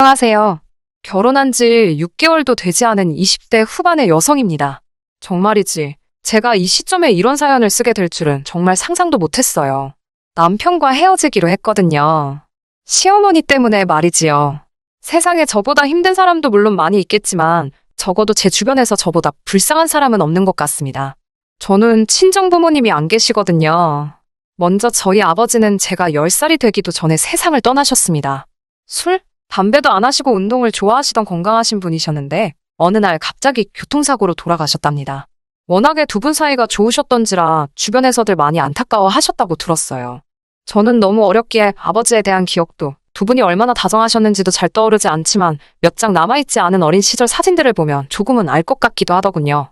안녕하세요. 결혼한 지 6개월도 되지 않은 20대 후반의 여성입니다. 정말이지, 제가 이 시점에 이런 사연을 쓰게 될 줄은 정말 상상도 못했어요. 남편과 헤어지기로 했거든요. 시어머니 때문에 말이지요. 세상에 저보다 힘든 사람도 물론 많이 있겠지만 적어도 제 주변에서 저보다 불쌍한 사람은 없는 것 같습니다. 저는 친정부모님이 안 계시거든요. 먼저 저희 아버지는 제가 10살이 되기도 전에 세상을 떠나셨습니다. 술, 담배도 안 하시고 운동을 좋아하시던 건강하신 분이셨는데 어느 날 갑자기 교통사고로 돌아가셨답니다. 워낙에 두 분 사이가 좋으셨던지라 주변에서들 많이 안타까워 하셨다고 들었어요. 저는 너무 어렸기에 아버지에 대한 기억도 두 분이 얼마나 다정하셨는지도 잘 떠오르지 않지만 몇 장 남아있지 않은 어린 시절 사진들을 보면 조금은 알 것 같기도 하더군요.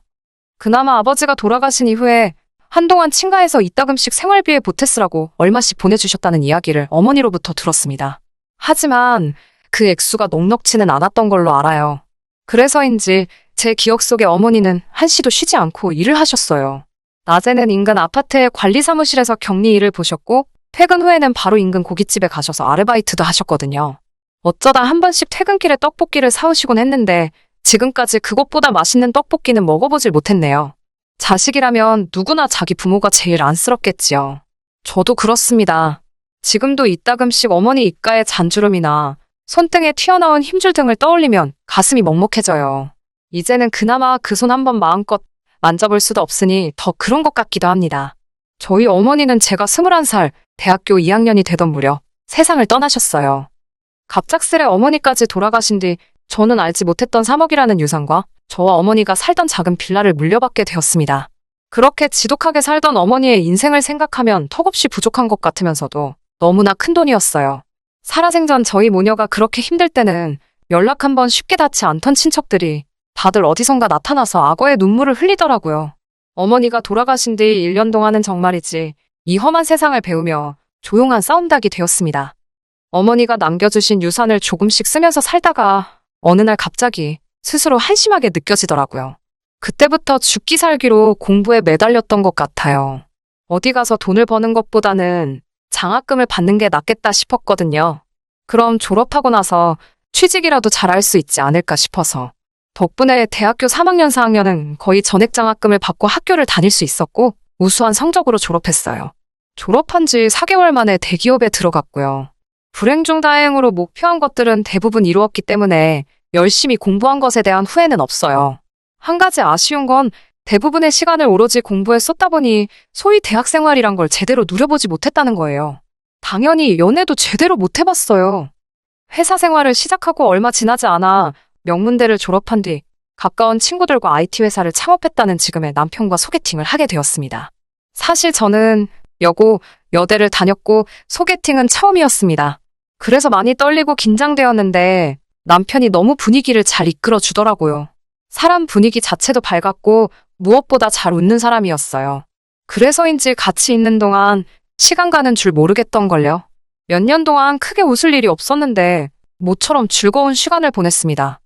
그나마 아버지가 돌아가신 이후에 한동안 친가에서 이따금씩 생활비에 보태쓰라고 얼마씩 보내주셨다는 이야기를 어머니로부터 들었습니다. 하지만 그 액수가 넉넉치는 않았던 걸로 알아요. 그래서인지 제 기억 속에 어머니는 한시도 쉬지 않고 일을 하셨어요. 낮에는 인근 아파트의 관리사무실에서 격리 일을 보셨고 퇴근 후에는 바로 인근 고깃집에 가셔서 아르바이트도 하셨거든요. 어쩌다 한 번씩 퇴근길에 떡볶이를 사오시곤 했는데 지금까지 그것보다 맛있는 떡볶이는 먹어보질 못했네요. 자식이라면 누구나 자기 부모가 제일 안쓰럽겠지요. 저도 그렇습니다. 지금도 이따금씩 어머니 입가에 잔주름이나 손등에 튀어나온 힘줄 등을 떠올리면 가슴이 먹먹해져요. 이제는 그나마 그 손 한번 마음껏 만져볼 수도 없으니 더 그런 것 같기도 합니다. 저희 어머니는 제가 21살, 대학교 2학년이 되던 무렵 세상을 떠나셨어요. 갑작스레 어머니까지 돌아가신 뒤 저는 알지 못했던 3억이라는 유산과 저와 어머니가 살던 작은 빌라를 물려받게 되었습니다. 그렇게 지독하게 살던 어머니의 인생을 생각하면 턱없이 부족한 것 같으면서도 너무나 큰 돈이었어요. 살아생전 저희 모녀가 그렇게 힘들 때는 연락 한번 쉽게 닿지 않던 친척들이 다들 어디선가 나타나서 악어의 눈물을 흘리더라고요. 어머니가 돌아가신 뒤 1년 동안은 정말이지 이 험한 세상을 배우며 조용한 싸움닭이 되었습니다. 어머니가 남겨주신 유산을 조금씩 쓰면서 살다가 어느 날 갑자기 스스로 한심하게 느껴지더라고요. 그때부터 죽기 살기로 공부에 매달렸던 것 같아요. 어디 가서 돈을 버는 것보다는 장학금을 받는 게 낫겠다 싶었거든요. 그럼 졸업하고 나서 취직이라도 잘할 수 있지 않을까 싶어서. 덕분에 대학교 3학년 4학년은 거의 전액 장학금을 받고 학교를 다닐 수 있었고 우수한 성적으로 졸업했어요. 졸업한 지 4개월 만에 대기업에 들어갔고요. 불행 중 다행으로 목표한 것들은 대부분 이루었기 때문에 열심히 공부한 것에 대한 후회는 없어요. 한 가지 아쉬운 건 대부분의 시간을 오로지 공부에 쏟다 보니 소위 대학 생활이란 걸 제대로 누려보지 못했다는 거예요. 당연히 연애도 제대로 못 해봤어요. 회사 생활을 시작하고 얼마 지나지 않아 명문대를 졸업한 뒤 가까운 친구들과 IT 회사를 창업했다는 지금의 남편과 소개팅을 하게 되었습니다. 사실 저는 여고, 여대를 다녔고 소개팅은 처음이었습니다. 그래서 많이 떨리고 긴장되었는데 남편이 너무 분위기를 잘 이끌어 주더라고요. 사람 분위기 자체도 밝았고 무엇보다 잘 웃는 사람이었어요. 그래서인지 같이 있는 동안 시간 가는 줄 모르겠던걸요. 몇 년 동안 크게 웃을 일이 없었는데 모처럼 즐거운 시간을 보냈습니다.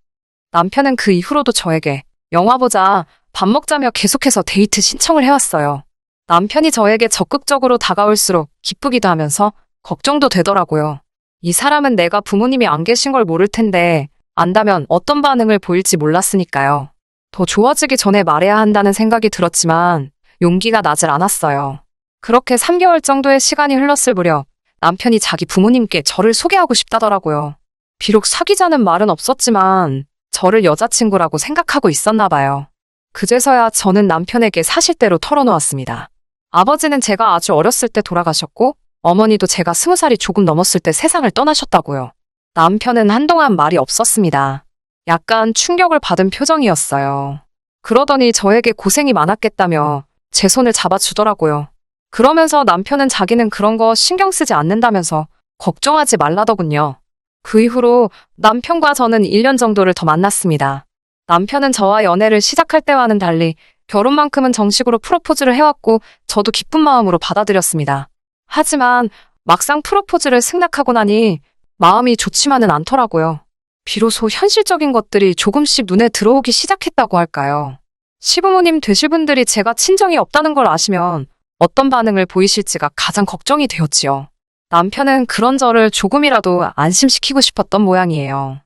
남편은 그 이후로도 저에게 영화 보자, 밥 먹자며 계속해서 데이트 신청을 해왔어요. 남편이 저에게 적극적으로 다가올수록 기쁘기도 하면서 걱정도 되더라고요. 이 사람은 내가 부모님이 안 계신 걸 모를 텐데 안다면 어떤 반응을 보일지 몰랐으니까요. 더 좋아지기 전에 말해야 한다는 생각이 들었지만 용기가 나질 않았어요. 그렇게 3개월 정도의 시간이 흘렀을 무렵 남편이 자기 부모님께 저를 소개하고 싶다더라고요. 비록 사귀자는 말은 없었지만 저를 여자친구라고 생각하고 있었나 봐요. 그제서야 저는 남편에게 사실대로 털어놓았습니다. 아버지는 제가 아주 어렸을 때 돌아가셨고 어머니도 제가 20살이 조금 넘었을 때 세상을 떠나셨다고요. 남편은 한동안 말이 없었습니다. 약간 충격을 받은 표정이었어요. 그러더니 저에게 고생이 많았겠다며 제 손을 잡아주더라고요. 그러면서 남편은 자기는 그런 거 신경 쓰지 않는다면서 걱정하지 말라더군요. 그 이후로 남편과 저는 1년 정도를 더 만났습니다. 남편은 저와 연애를 시작할 때와는 달리 결혼만큼은 정식으로 프로포즈를 해왔고 저도 기쁜 마음으로 받아들였습니다. 하지만 막상 프로포즈를 승낙하고 나니 마음이 좋지만은 않더라고요. 비로소 현실적인 것들이 조금씩 눈에 들어오기 시작했다고 할까요? 시부모님 되실 분들이 제가 친정이 없다는 걸 아시면 어떤 반응을 보이실지가 가장 걱정이 되었지요. 남편은 그런 저를 조금이라도 안심시키고 싶었던 모양이에요.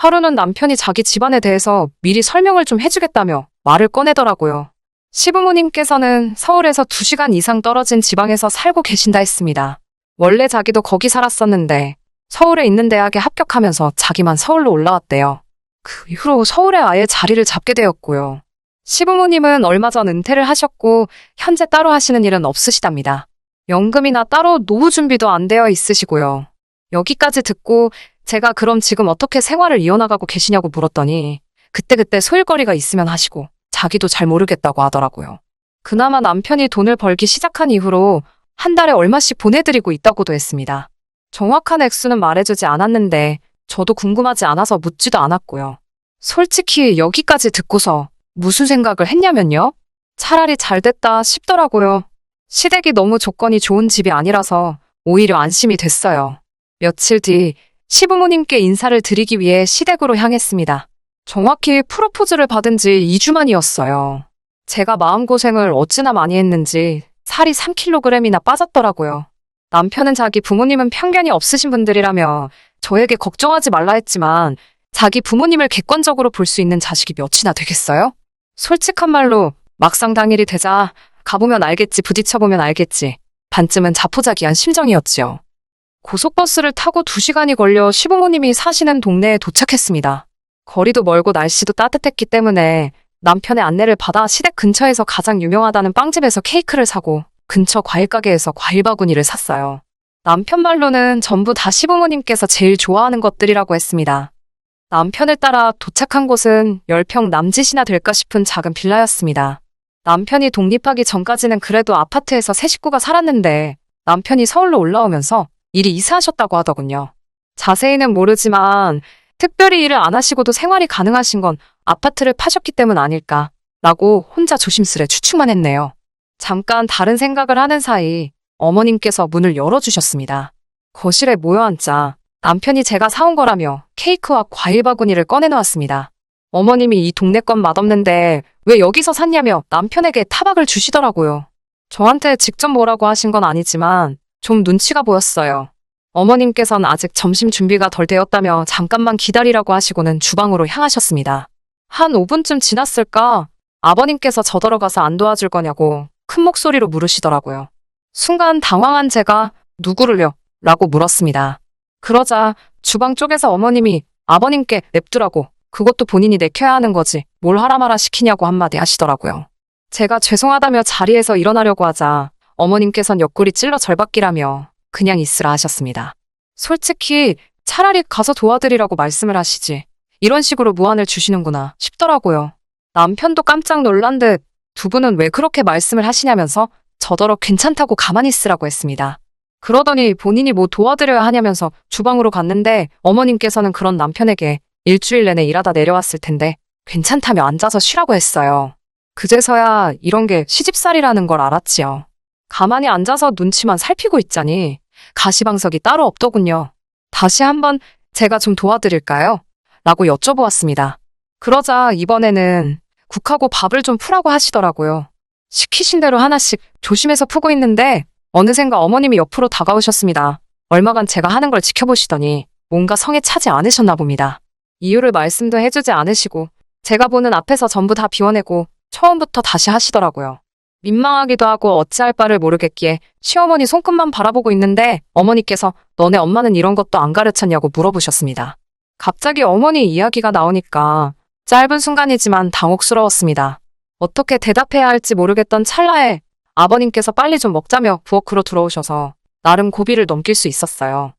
하루는 남편이 자기 집안에 대해서 미리 설명을 좀 해주겠다며 말을 꺼내더라고요. 시부모님께서는 서울에서 2시간 이상 떨어진 지방에서 살고 계신다 했습니다. 원래 자기도 거기 살았었는데 서울에 있는 대학에 합격하면서 자기만 서울로 올라왔대요. 그 이후로 서울에 아예 자리를 잡게 되었고요. 시부모님은 얼마 전 은퇴를 하셨고 현재 따로 하시는 일은 없으시답니다. 연금이나 따로 노후 준비도 안 되어 있으시고요. 여기까지 듣고 제가 그럼 지금 어떻게 생활을 이어나가고 계시냐고 물었더니 그때그때 소일거리가 있으면 하시고 자기도 잘 모르겠다고 하더라고요. 그나마 남편이 돈을 벌기 시작한 이후로 한 달에 얼마씩 보내드리고 있다고도 했습니다. 정확한 액수는 말해주지 않았는데 저도 궁금하지 않아서 묻지도 않았고요. 솔직히 여기까지 듣고서 무슨 생각을 했냐면요. 차라리 잘 됐다 싶더라고요. 시댁이 너무 조건이 좋은 집이 아니라서 오히려 안심이 됐어요. 며칠 뒤 시부모님께 인사를 드리기 위해 시댁으로 향했습니다. 정확히 프로포즈를 받은 지 2주 만이었어요. 제가 마음고생을 어찌나 많이 했는지 살이 3kg이나 빠졌더라고요. 남편은 자기 부모님은 편견이 없으신 분들이라며 저에게 걱정하지 말라 했지만 자기 부모님을 객관적으로 볼 수 있는 자식이 몇이나 되겠어요? 솔직한 말로 막상 당일이 되자 가보면 알겠지, 부딪혀보면 알겠지. 반쯤은 자포자기한 심정이었지요. 고속버스를 타고 2시간이 걸려 시부모님이 사시는 동네에 도착했습니다. 거리도 멀고 날씨도 따뜻했기 때문에 남편의 안내를 받아 시댁 근처에서 가장 유명하다는 빵집에서 케이크를 사고 근처 과일가게에서 과일 바구니를 샀어요. 남편 말로는 전부 다 시부모님께서 제일 좋아하는 것들이라고 했습니다. 남편을 따라 도착한 곳은 10평 남짓이나 될까 싶은 작은 빌라였습니다. 남편이 독립하기 전까지는 그래도 아파트에서 세 식구가 살았는데 남편이 서울로 올라오면서 일이 이사하셨다고 하더군요. 자세히는 모르지만 특별히 일을 안 하시고도 생활이 가능하신 건 아파트를 파셨기 때문 아닐까라고 혼자 조심스레 추측만 했네요. 잠깐 다른 생각을 하는 사이 어머님께서 문을 열어주셨습니다. 거실에 모여 앉자 남편이 제가 사온 거라며 케이크와 과일 바구니를 꺼내놓았습니다. 어머님이 이 동네 건 맛없는데 왜 여기서 샀냐며 남편에게 타박을 주시더라고요. 저한테 직접 뭐라고 하신 건 아니지만 좀 눈치가 보였어요. 어머님께서는 아직 점심 준비가 덜 되었다며 잠깐만 기다리라고 하시고는 주방으로 향하셨습니다. 한 5분쯤 지났을까 아버님께서 저더러가서 안 도와줄 거냐고 큰 목소리로 물으시더라고요. 순간 당황한 제가 누구를요? 라고 물었습니다. 그러자 주방 쪽에서 어머님이 아버님께 냅두라고 그것도 본인이 내켜야 하는 거지 뭘 하라 마라 시키냐고 한마디 하시더라고요. 제가 죄송하다며 자리에서 일어나려고 하자 어머님께선 옆구리 찔러 절박기라며 그냥 있으라 하셨습니다. 솔직히 차라리 가서 도와드리라고 말씀을 하시지 이런 식으로 무안을 주시는구나 싶더라고요. 남편도 깜짝 놀란 듯 두 분은 왜 그렇게 말씀을 하시냐면서 저더러 괜찮다고 가만히 있으라고 했습니다. 그러더니 본인이 뭐 도와드려야 하냐면서 주방으로 갔는데 어머님께서는 그런 남편에게 일주일 내내 일하다 내려왔을 텐데 괜찮다며 앉아서 쉬라고 했어요. 그제서야 이런 게 시집살이라는 걸 알았지요. 가만히 앉아서 눈치만 살피고 있자니 가시방석이 따로 없더군요. 다시 한번 제가 좀 도와드릴까요? 라고 여쭤보았습니다. 그러자 이번에는 국하고 밥을 좀 푸라고 하시더라고요. 시키신 대로 하나씩 조심해서 푸고 있는데 어느샌가 어머님이 옆으로 다가오셨습니다. 얼마간 제가 하는 걸 지켜보시더니 뭔가 성에 차지 않으셨나 봅니다. 이유를 말씀도 해주지 않으시고 제가 보는 앞에서 전부 다 비워내고 처음부터 다시 하시더라고요. 민망하기도 하고 어찌할 바를 모르겠기에 시어머니 손끝만 바라보고 있는데 어머니께서 너네 엄마는 이런 것도 안 가르쳤냐고 물어보셨습니다. 갑자기 어머니 이야기가 나오니까 짧은 순간이지만 당혹스러웠습니다. 어떻게 대답해야 할지 모르겠던 찰나에 아버님께서 빨리 좀 먹자며 부엌으로 들어오셔서 나름 고비를 넘길 수 있었어요.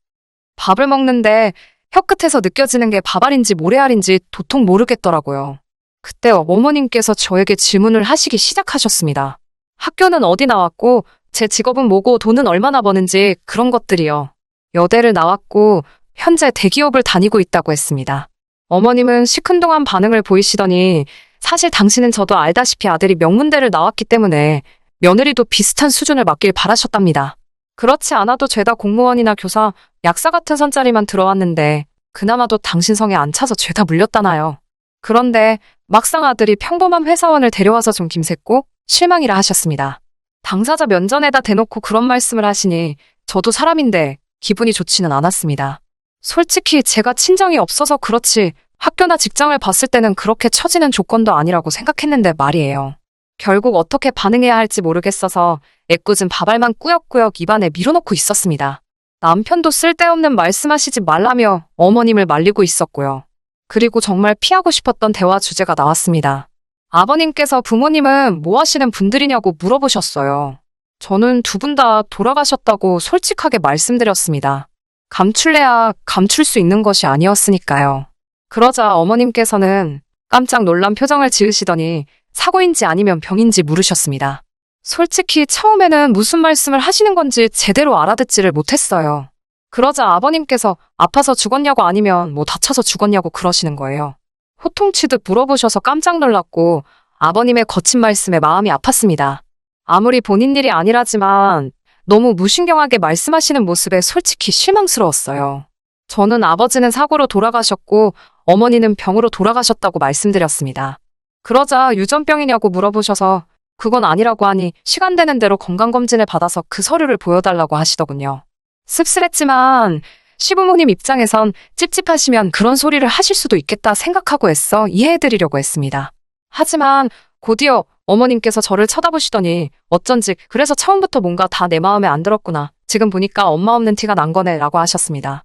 밥을 먹는데 혀끝에서 느껴지는 게 밥알인지 모래알인지 도통 모르겠더라고요. 그때 어머님께서 저에게 질문을 하시기 시작하셨습니다. 학교는 어디 나왔고 제 직업은 뭐고 돈은 얼마나 버는지 그런 것들이요. 여대를 나왔고 현재 대기업을 다니고 있다고 했습니다. 어머님은 시큰둥한 반응을 보이시더니 사실 당신은 저도 알다시피 아들이 명문대를 나왔기 때문에 며느리도 비슷한 수준을 맡길 바라셨답니다. 그렇지 않아도 죄다 공무원이나 교사, 약사 같은 선자리만 들어왔는데 그나마도 당신 성에 안 차서 죄다 물렸다나요. 그런데 막상 아들이 평범한 회사원을 데려와서 좀 김샜고 실망이라 하셨습니다. 당사자 면전에다 대놓고 그런 말씀을 하시니 저도 사람인데 기분이 좋지는 않았습니다. 솔직히 제가 친정이 없어서 그렇지 학교나 직장을 봤을 때는 그렇게 처지는 조건도 아니라고 생각했는데 말이에요. 결국 어떻게 반응해야 할지 모르겠어서 애꿎은 밥알만 꾸역꾸역 입안에 밀어넣고 있었습니다. 남편도 쓸데없는 말씀하시지 말라며 어머님을 말리고 있었고요. 그리고 정말 피하고 싶었던 대화 주제가 나왔습니다. 아버님께서 부모님은 뭐 하시는 분들이냐고 물어보셨어요. 저는 두 분 다 돌아가셨다고 솔직하게 말씀드렸습니다. 감출래야 감출 수 있는 것이 아니었으니까요. 그러자 어머님께서는 깜짝 놀란 표정을 지으시더니 사고인지 아니면 병인지 물으셨습니다. 솔직히 처음에는 무슨 말씀을 하시는 건지 제대로 알아듣지를 못했어요. 그러자 아버님께서 아파서 죽었냐고 아니면 뭐 다쳐서 죽었냐고 그러시는 거예요. 호통치듯 물어보셔서 깜짝 놀랐고 아버님의 거친 말씀에 마음이 아팠습니다. 아무리 본인 일이 아니라지만 너무 무신경하게 말씀하시는 모습에 솔직히 실망스러웠어요. 저는 아버지는 사고로 돌아가셨고 어머니는 병으로 돌아가셨다고 말씀드렸습니다. 그러자 유전병이냐고 물어보셔서 그건 아니라고 하니 시간 되는 대로 건강검진을 받아서 그 서류를 보여달라고 하시더군요. 씁쓸했지만 시부모님 입장에선 찝찝하시면 그런 소리를 하실 수도 있겠다 생각하고 애써 이해해드리려고 했습니다. 하지만 곧이어 어머님께서 저를 쳐다보시더니 어쩐지 그래서 처음부터 뭔가 다 내 마음에 안 들었구나. 지금 보니까 엄마 없는 티가 난 거네 라고 하셨습니다.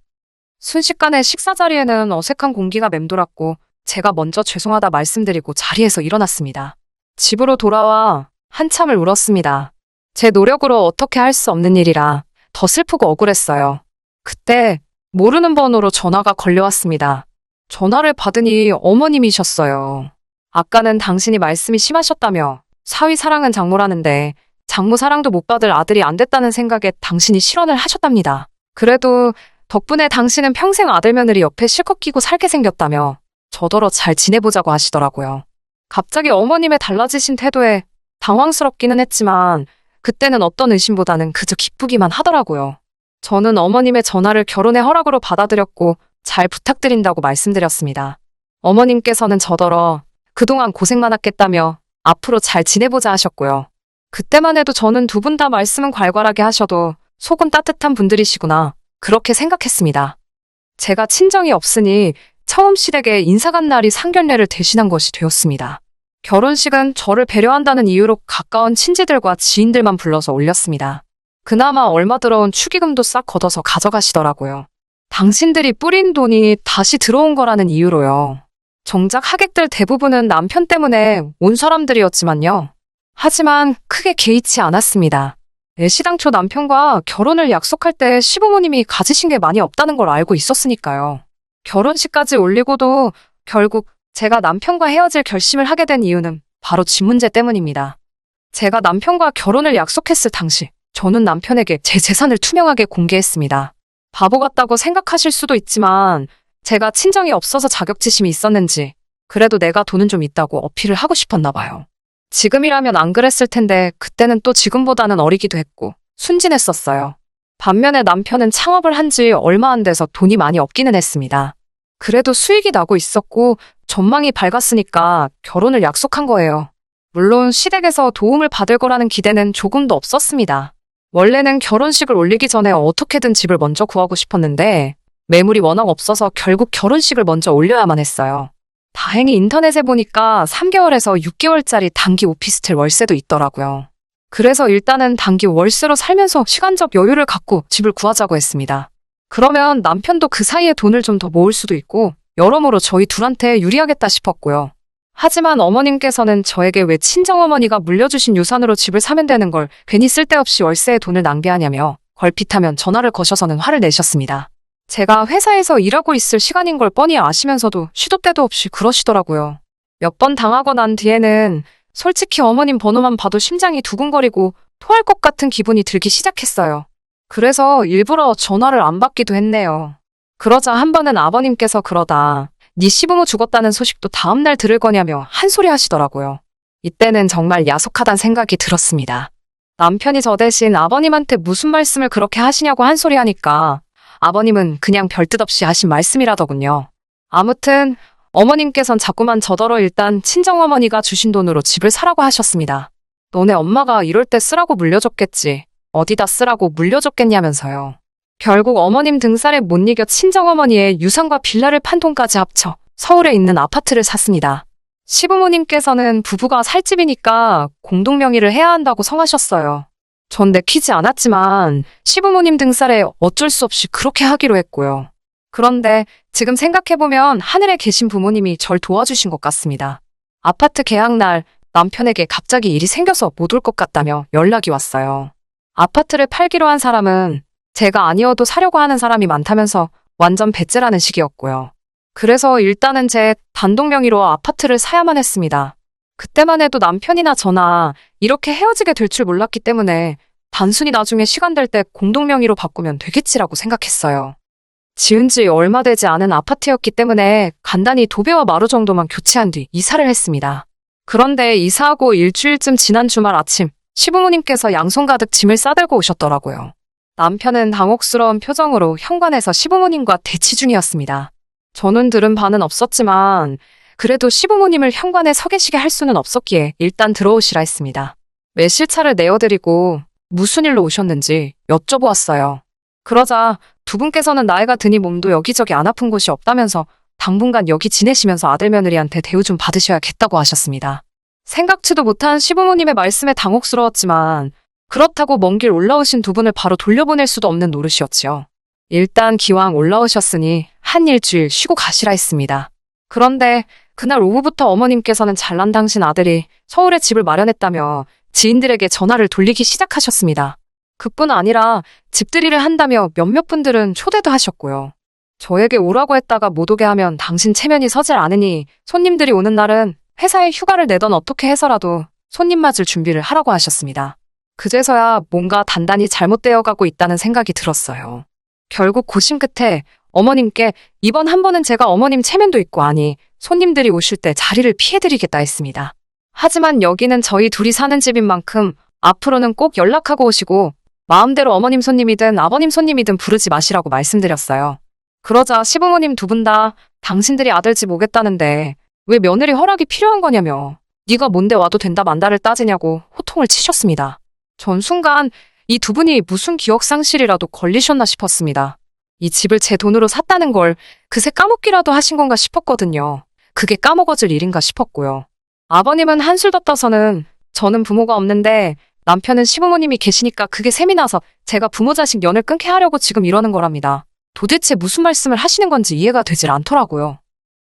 순식간에 식사 자리에는 어색한 공기가 맴돌았고 제가 먼저 죄송하다 말씀드리고 자리에서 일어났습니다. 집으로 돌아와 한참을 울었습니다. 제 노력으로 어떻게 할 수 없는 일이라 더 슬프고 억울했어요. 그때 모르는 번호로 전화가 걸려왔습니다. 전화를 받으니 어머님이셨어요. 아까는 당신이 말씀이 심하셨다며 사위 사랑은 장모라는데 장모 사랑도 못 받을 아들이 안 됐다는 생각에 당신이 실언을 하셨답니다. 그래도 덕분에 당신은 평생 아들 며느리 옆에 실컷 끼고 살게 생겼다며 저더러 잘 지내보자고 하시더라고요. 갑자기 어머님의 달라지신 태도에 당황스럽기는 했지만 그때는 어떤 의심보다는 그저 기쁘기만 하더라고요. 저는 어머님의 전화를 결혼의 허락으로 받아들였고 잘 부탁드린다고 말씀드렸습니다. 어머님께서는 저더러 그동안 고생 많았겠다며 앞으로 잘 지내보자 하셨고요. 그때만 해도 저는 두 분 다 말씀은 괄괄하게 하셔도 속은 따뜻한 분들이시구나 그렇게 생각했습니다. 제가 친정이 없으니 처음 시댁에 인사간 날이 상견례를 대신한 것이 되었습니다. 결혼식은 저를 배려한다는 이유로 가까운 친지들과 지인들만 불러서 올렸습니다. 그나마 얼마 들어온 축의금도 싹 걷어서 가져가시더라고요. 당신들이 뿌린 돈이 다시 들어온 거라는 이유로요. 정작 하객들 대부분은 남편 때문에 온 사람들이었지만요. 하지만 크게 개의치 않았습니다. 애시당초 남편과 결혼을 약속할 때 시부모님이 가지신 게 많이 없다는 걸 알고 있었으니까요. 결혼식까지 올리고도 결국 제가 남편과 헤어질 결심을 하게 된 이유는 바로 집 문제 때문입니다. 제가 남편과 결혼을 약속했을 당시 저는 남편에게 제 재산을 투명하게 공개했습니다. 바보 같다고 생각하실 수도 있지만 제가 친정이 없어서 자격지심이 있었는지 그래도 내가 돈은 좀 있다고 어필을 하고 싶었나 봐요. 지금이라면 안 그랬을 텐데 그때는 또 지금보다는 어리기도 했고 순진했었어요. 반면에 남편은 창업을 한 지 얼마 안 돼서 돈이 많이 없기는 했습니다. 그래도 수익이 나고 있었고 전망이 밝았으니까 결혼을 약속한 거예요. 물론 시댁에서 도움을 받을 거라는 기대는 조금도 없었습니다. 원래는 결혼식을 올리기 전에 어떻게든 집을 먼저 구하고 싶었는데 매물이 워낙 없어서 결국 결혼식을 먼저 올려야만 했어요. 다행히 인터넷에 보니까 3개월에서 6개월짜리 단기 오피스텔 월세도 있더라고요. 그래서 일단은 단기 월세로 살면서 시간적 여유를 갖고 집을 구하자고 했습니다. 그러면 남편도 그 사이에 돈을 좀 더 모을 수도 있고 여러모로 저희 둘한테 유리하겠다 싶었고요. 하지만 어머님께서는 저에게 왜 친정어머니가 물려주신 유산으로 집을 사면 되는 걸 괜히 쓸데없이 월세에 돈을 낭비하냐며 걸핏하면 전화를 거셔서는 화를 내셨습니다. 제가 회사에서 일하고 있을 시간인 걸 뻔히 아시면서도 시도 때도 없이 그러시더라고요. 몇 번 당하고 난 뒤에는 솔직히 어머님 번호만 봐도 심장이 두근거리고 토할 것 같은 기분이 들기 시작했어요. 그래서 일부러 전화를 안 받기도 했네요. 그러자 한 번은 아버님께서 그러다 네 시부모 죽었다는 소식도 다음날 들을 거냐며 한 소리 하시더라고요. 이때는 정말 야속하단 생각이 들었습니다. 남편이 저 대신 아버님한테 무슨 말씀을 그렇게 하시냐고 한 소리 하니까 아버님은 그냥 별뜻 없이 하신 말씀이라더군요. 아무튼 어머님께선 자꾸만 저더러 일단 친정어머니가 주신 돈으로 집을 사라고 하셨습니다. 너네 엄마가 이럴 때 쓰라고 물려줬겠지. 어디다 쓰라고 물려줬겠냐면서요. 결국 어머님 등살에 못 이겨 친정어머니의 유산과 빌라를 판 돈까지 합쳐 서울에 있는 아파트를 샀습니다. 시부모님께서는 부부가 살 집이니까 공동명의를 해야 한다고 성하셨어요. 전 내키지 않았지만 시부모님 등살에 어쩔 수 없이 그렇게 하기로 했고요. 그런데 지금 생각해보면 하늘에 계신 부모님이 절 도와주신 것 같습니다. 아파트 계약날 남편에게 갑자기 일이 생겨서 못 올 것 같다며 연락이 왔어요. 아파트를 팔기로 한 사람은 제가 아니어도 사려고 하는 사람이 많다면서 완전 배째라는 식이었고요. 그래서 일단은 제 단독 명의로 아파트를 사야만 했습니다. 그때만 해도 남편이나 저나 이렇게 헤어지게 될 줄 몰랐기 때문에 단순히 나중에 시간 될 때 공동 명의로 바꾸면 되겠지라고 생각했어요. 지은 지 얼마 되지 않은 아파트였기 때문에 간단히 도배와 마루 정도만 교체한 뒤 이사를 했습니다. 그런데 이사하고 일주일쯤 지난 주말 아침 시부모님께서 양손 가득 짐을 싸들고 오셨더라고요. 남편은 당혹스러운 표정으로 현관에서 시부모님과 대치 중이었습니다. 저는 들은 바는 없었지만 그래도 시부모님을 현관에 서 계시게 할 수는 없었기에 일단 들어오시라 했습니다. 매실차를 내어드리고 무슨 일로 오셨는지 여쭤보았어요. 그러자 두 분께서는 나이가 드니 몸도 여기저기 안 아픈 곳이 없다면서 당분간 여기 지내시면서 아들 며느리한테 대우 좀 받으셔야겠다고 하셨습니다. 생각지도 못한 시부모님의 말씀에 당혹스러웠지만 그렇다고 먼 길 올라오신 두 분을 바로 돌려보낼 수도 없는 노릇이었지요. 일단 기왕 올라오셨으니 한 일주일 쉬고 가시라 했습니다. 그런데 그날 오후부터 어머님께서는 잘난 당신 아들이 서울에 집을 마련했다며 지인들에게 전화를 돌리기 시작하셨습니다. 그뿐 아니라 집들이를 한다며 몇몇 분들은 초대도 하셨고요. 저에게 오라고 했다가 못 오게 하면 당신 체면이 서질 않으니 손님들이 오는 날은 회사에 휴가를 내던 어떻게 해서라도 손님 맞을 준비를 하라고 하셨습니다. 그제서야 뭔가 단단히 잘못되어 가고 있다는 생각이 들었어요. 결국 고심 끝에 어머님께 이번 한 번은 제가 어머님 체면도 있고 하니 손님들이 오실 때 자리를 피해드리겠다 했습니다. 하지만 여기는 저희 둘이 사는 집인 만큼 앞으로는 꼭 연락하고 오시고 마음대로 어머님 손님이든 아버님 손님이든 부르지 마시라고 말씀드렸어요. 그러자 시부모님 두 분 다 당신들이 아들 집 오겠다는데 왜 며느리 허락이 필요한 거냐며 네가 뭔데 와도 된다 만다를 따지냐고 호통을 치셨습니다. 전 순간 이 두 분이 무슨 기억상실이라도 걸리셨나 싶었습니다. 이 집을 제 돈으로 샀다는 걸 그새 까먹기라도 하신 건가 싶었거든요. 그게 까먹어질 일인가 싶었고요. 아버님은 한술 더 떠서는 저는 부모가 없는데 남편은 시부모님이 계시니까 그게 셈이 나서 제가 부모 자식 연을 끊게 하려고 지금 이러는 거랍니다. 도대체 무슨 말씀을 하시는 건지 이해가 되질 않더라고요.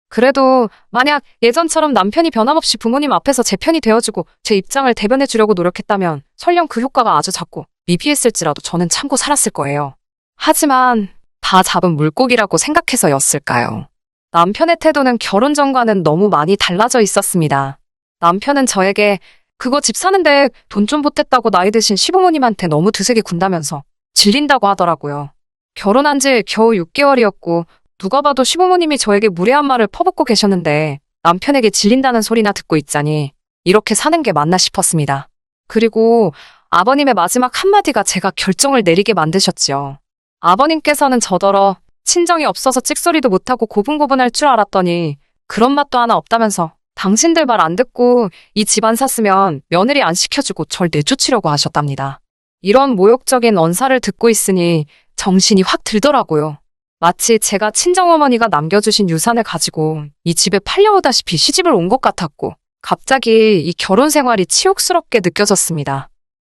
그래도 만약 예전처럼 남편이 변함없이 부모님 앞에서 제 편이 되어주고 제 입장을 대변해 주려고 노력했다면 설령 그 효과가 아주 작고 미비했을지라도 저는 참고 살았을 거예요. 하지만 다 잡은 물고기라고 생각해서였을까요? 남편의 태도는 결혼 전과는 너무 많이 달라져 있었습니다. 남편은 저에게 그거 집 사는데 돈 좀 보탰다고 나이 드신 시부모님한테 너무 드세게 군다면서 질린다고 하더라고요. 결혼한 지 겨우 6개월이었고 누가 봐도 시부모님이 저에게 무례한 말을 퍼붓고 계셨는데 남편에게 질린다는 소리나 듣고 있자니 이렇게 사는 게 맞나 싶었습니다. 그리고 아버님의 마지막 한마디가 제가 결정을 내리게 만드셨지요. 아버님께서는 저더러 친정이 없어서 찍소리도 못하고 고분고분할 줄 알았더니 그런 맛도 하나 없다면서 당신들 말 안 듣고 이 집 안 샀으면 며느리 안 시켜주고 절 내쫓으려고 하셨답니다. 이런 모욕적인 언사를 듣고 있으니 정신이 확 들더라고요. 마치 제가 친정어머니가 남겨주신 유산을 가지고 이 집에 팔려오다시피 시집을 온 것 같았고 갑자기 이 결혼 생활이 치욕스럽게 느껴졌습니다.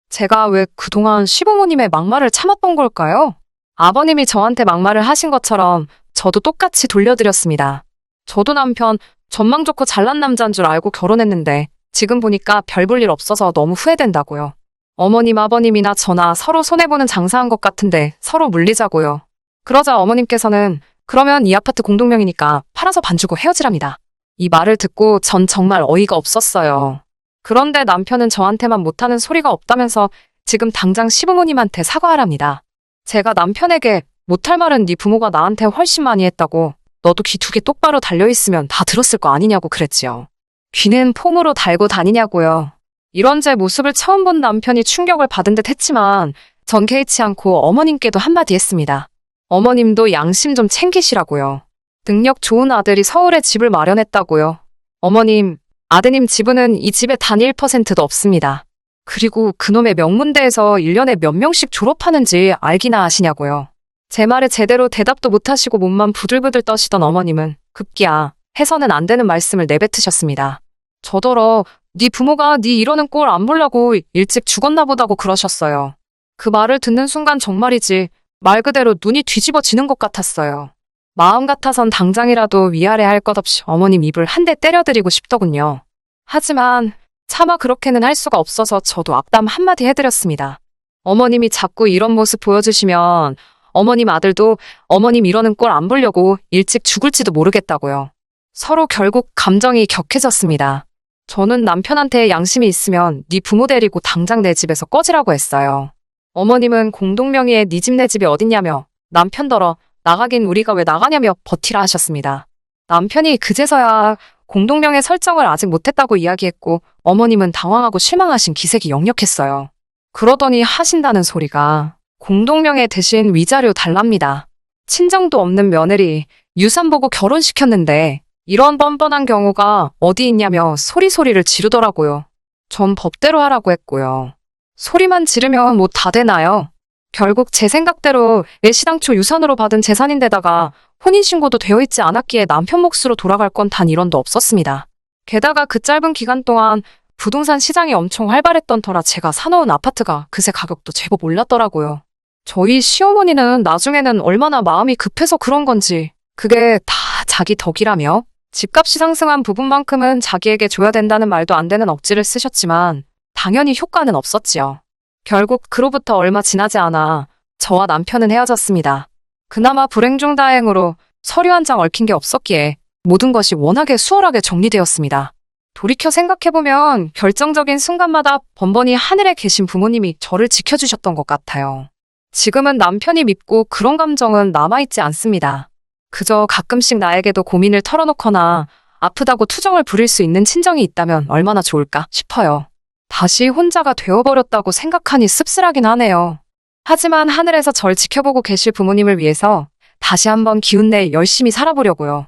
제가 왜 그동안 시부모님의 막말을 참았던 걸까요? 아버님이 저한테 막말을 하신 것처럼 저도 똑같이 돌려드렸습니다. 저도 남편 전망 좋고 잘난 남자인 줄 알고 결혼했는데 지금 보니까 별 볼 일 없어서 너무 후회된다고요. 어머님 아버님이나 저나 서로 손해보는 장사한 것 같은데 서로 물리자고요. 그러자 어머님께서는 그러면 이 아파트 공동명이니까 팔아서 반 주고 헤어지랍니다. 이 말을 듣고 전 정말 어이가 없었어요. 그런데 남편은 저한테만 못하는 소리가 없다면서 지금 당장 시부모님한테 사과하랍니다. 제가 남편에게 못할 말은 네 부모가 나한테 훨씬 많이 했다고 너도 귀 두 개 똑바로 달려있으면 다 들었을 거 아니냐고 그랬지요. 귀는 폼으로 달고 다니냐고요. 이런 제 모습을 처음 본 남편이 충격을 받은 듯 했지만 전 개의치 않고 어머님께도 한마디 했습니다. 어머님도 양심 좀 챙기시라고요. 능력 좋은 아들이 서울에 집을 마련했다고요. 어머님, 아드님 지분은 이 집에 단 1%도 없습니다. 그리고 그놈의 명문대에서 1년에 몇 명씩 졸업하는지 알기나 아시냐고요. 제 말에 제대로 대답도 못하시고 몸만 부들부들 떠시던 어머님은 급기야 해서는 안 되는 말씀을 내뱉으셨습니다. 저더러 네 부모가 네 이러는 꼴 안 보려고 일찍 죽었나 보다고 그러셨어요. 그 말을 듣는 순간 정말이지 말 그대로 눈이 뒤집어지는 것 같았어요. 마음 같아선 당장이라도 위아래 할 것 없이 어머님 입을 한 대 때려드리고 싶더군요. 하지만 차마 그렇게는 할 수가 없어서 저도 악담 한마디 해드렸습니다. 어머님이 자꾸 이런 모습 보여주시면 어머님 아들도 어머님 이러는 꼴 안 보려고 일찍 죽을지도 모르겠다고요. 서로 결국 감정이 격해졌습니다. 저는 남편한테 양심이 있으면 네 부모 데리고 당장 내 집에서 꺼지라고 했어요. 어머님은 공동명의의 네 집 내 집이 어딨냐며 남편더러 나가긴 우리가 왜 나가냐며 버티라 하셨습니다. 남편이 그제서야 공동명의 설정을 아직 못했다고 이야기했고 어머님은 당황하고 실망하신 기색이 역력했어요. 그러더니 하신다는 소리가 공동명의 대신 위자료 달랍니다. 친정도 없는 며느리 유산 보고 결혼시켰는데 이런 뻔뻔한 경우가 어디 있냐며 소리소리를 지르더라고요. 전 법대로 하라고 했고요. 소리만 지르면 뭐 다 되나요? 결국 제 생각대로 애시당초 유산으로 받은 재산인데다가 혼인신고도 되어 있지 않았기에 남편 몫으로 돌아갈 건 단 1원도 없었습니다. 게다가 그 짧은 기간 동안 부동산 시장이 엄청 활발했던 터라 제가 사놓은 아파트가 그새 가격도 제법 올랐더라고요. 저희 시어머니는 나중에는 얼마나 마음이 급해서 그런 건지 그게 다 자기 덕이라며 집값이 상승한 부분만큼은 자기에게 줘야 된다는 말도 안 되는 억지를 쓰셨지만 당연히 효과는 없었지요. 결국 그로부터 얼마 지나지 않아 저와 남편은 헤어졌습니다. 그나마 불행 중 다행으로 서류 한 장 얽힌 게 없었기에 모든 것이 워낙에 수월하게 정리되었습니다. 돌이켜 생각해보면 결정적인 순간마다 번번이 하늘에 계신 부모님이 저를 지켜주셨던 것 같아요. 지금은 남편이 밉고 그런 감정은 남아있지 않습니다. 그저 가끔씩 나에게도 고민을 털어놓거나 아프다고 투정을 부릴 수 있는 친정이 있다면 얼마나 좋을까 싶어요. 다시 혼자가 되어버렸다고 생각하니 씁쓸하긴 하네요. 하지만 하늘에서 절 지켜보고 계실 부모님을 위해서 다시 한번 기운내 열심히 살아보려고요.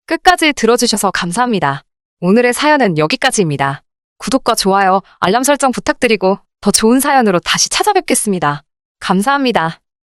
끝까지 들어주셔서 감사합니다. 오늘의 사연은 여기까지입니다. 구독과 좋아요, 알람 설정 부탁드리고 더 좋은 사연으로 다시 찾아뵙겠습니다. 감사합니다.